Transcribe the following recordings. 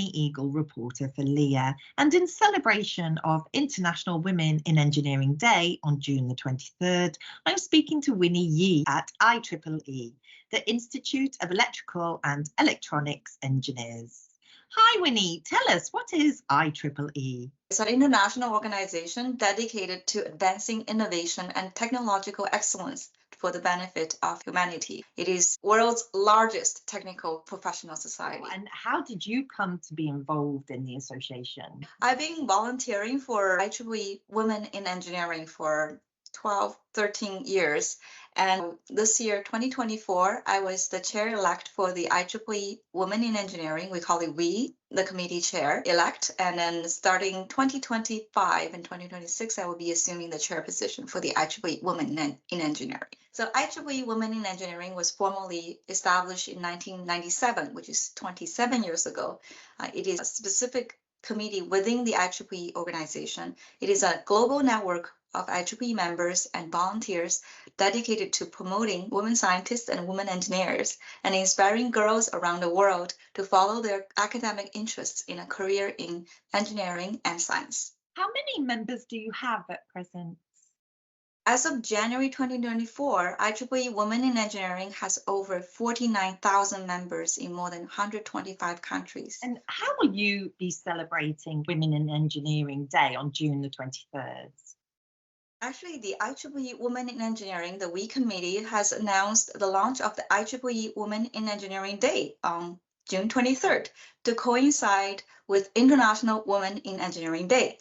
Penny Eagle reporter for LEEA, and in celebration of International Women in Engineering Day on June the 23rd, I'm speaking to Winnie Ye at IEEE, the Institute of Electrical and Electronics Engineers. Hi Winnie, tell us, what is IEEE? It's an international organization dedicated to advancing innovation and technological excellence for the benefit of humanity. It is the world's largest technical professional society. And how did you come to be involved in the association? I've been volunteering for IEEE Women in Engineering for 13 years. And this year, 2024, I was the chair-elect for the IEEE Women in Engineering. We call it WE, the committee chair-elect. And then starting 2025 and 2026, I will be assuming the chair position for the IEEE Women in Engineering. So IEEE Women in Engineering was formally established in 1997, which is 27 years ago. It is a specific committee within the IEEE organization. It is a global network of IEEE members and volunteers dedicated to promoting women scientists and women engineers and inspiring girls around the world to follow their academic interests in a career in engineering and science. How many members do you have at present? As of January 2024, IEEE Women in Engineering has over 49,000 members in more than 125 countries. And how will you be celebrating Women in Engineering Day on June the 23rd? Actually, the IEEE Women in Engineering, the WE committee, has announced the launch of the IEEE Women in Engineering Day on June 23rd to coincide with International Women in Engineering Day.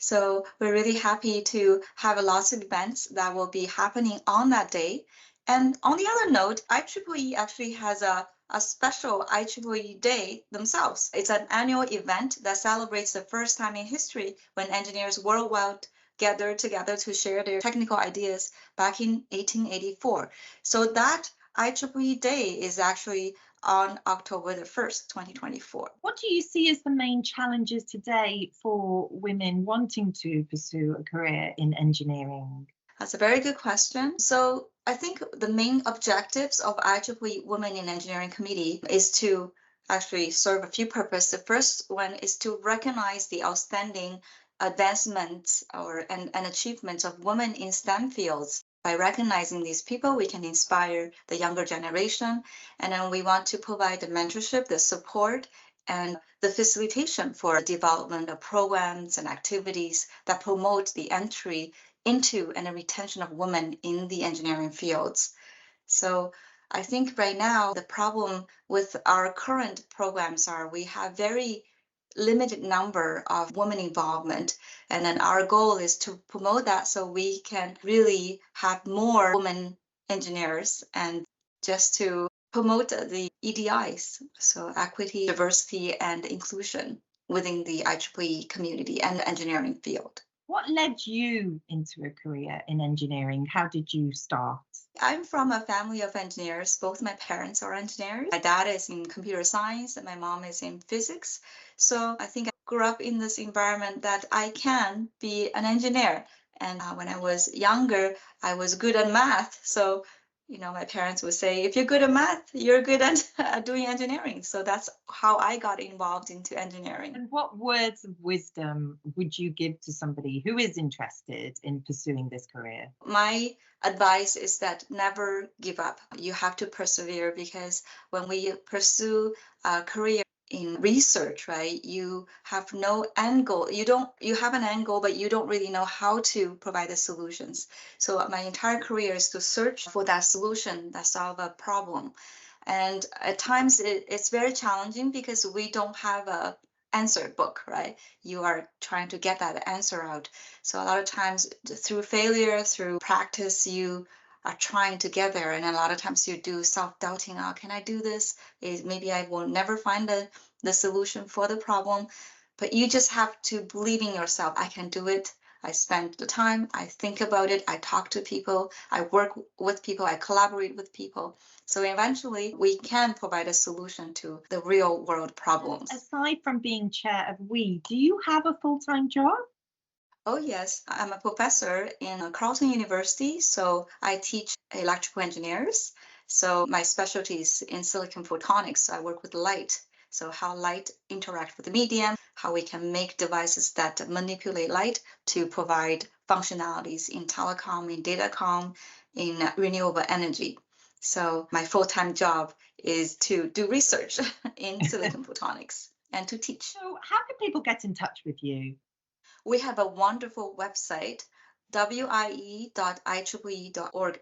So we're really happy to have lots of events that will be happening on that day. And on the other note, IEEE actually has a special IEEE Day themselves. It's an annual event that celebrates the first time in history when engineers worldwide gathered together to share their technical ideas back in 1884. So that IEEE Day is actually on October the 1st, 2024. What do you see as the main challenges today for women wanting to pursue a career in engineering? That's a very good question. So I think the main objectives of IEEE Women in Engineering Committee is to actually serve a few purposes. The first one is to recognize the outstanding advancements and achievements of women in STEM fields. By recognizing these people, we can inspire the younger generation. And then we want to provide the mentorship, the support, and the facilitation for the development of programs and activities that promote the entry into and the retention of women in the engineering fields. So I think right now the problem with our current programs are we have very limited number of women involvement, and then our goal is to promote that so we can really have more women engineers and just to promote the EDIs, so equity, diversity, and inclusion within the IEEE community and the engineering field. What led you into a career in engineering? How did you start? I'm from a family of engineers. Both my parents are engineers. My dad is in computer science and my mom is in physics. So I think I grew up in this environment that I can be an engineer. And when I was younger, I was good at math. So, my parents would say, if you're good at math, you're good at doing engineering. So that's how I got involved into engineering. And what words of wisdom would you give to somebody who is interested in pursuing this career? My advice is that never give up. You have to persevere, because when we pursue a career in research, right, you have no end goal. You have an end goal, but you don't really know how to provide the solutions. So my entire career is to search for that solution that solve a problem. And at times it's very challenging because we don't have a answer book, right? You are trying to get that answer out. So a lot of times through failure, through practice, you are trying to get there. And a lot of times you do self-doubting, oh, can I do this? Maybe I will never find the solution for the problem. But you just have to believe in yourself. I can do it. I spend the time, I think about it, I talk to people, I work with people, I collaborate with people. So eventually we can provide a solution to the real world problems. Aside from being chair of WE, do you have a full-time job? Oh, yes. I'm a professor in Carleton University, so I teach electrical engineers. So my specialty is in silicon photonics. So I work with light. So how light interact with the medium, how we can make devices that manipulate light to provide functionalities in telecom, in datacom, in renewable energy. So my full-time job is to do research in silicon photonics and to teach. So how can people get in touch with you? We have a wonderful website, wie.ieee.org.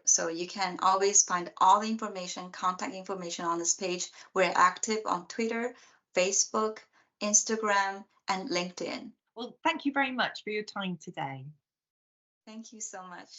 So you can always find all the information, contact information on this page. We're active on Twitter, Facebook, Instagram, and LinkedIn. Well, thank you very much for your time today. Thank you so much.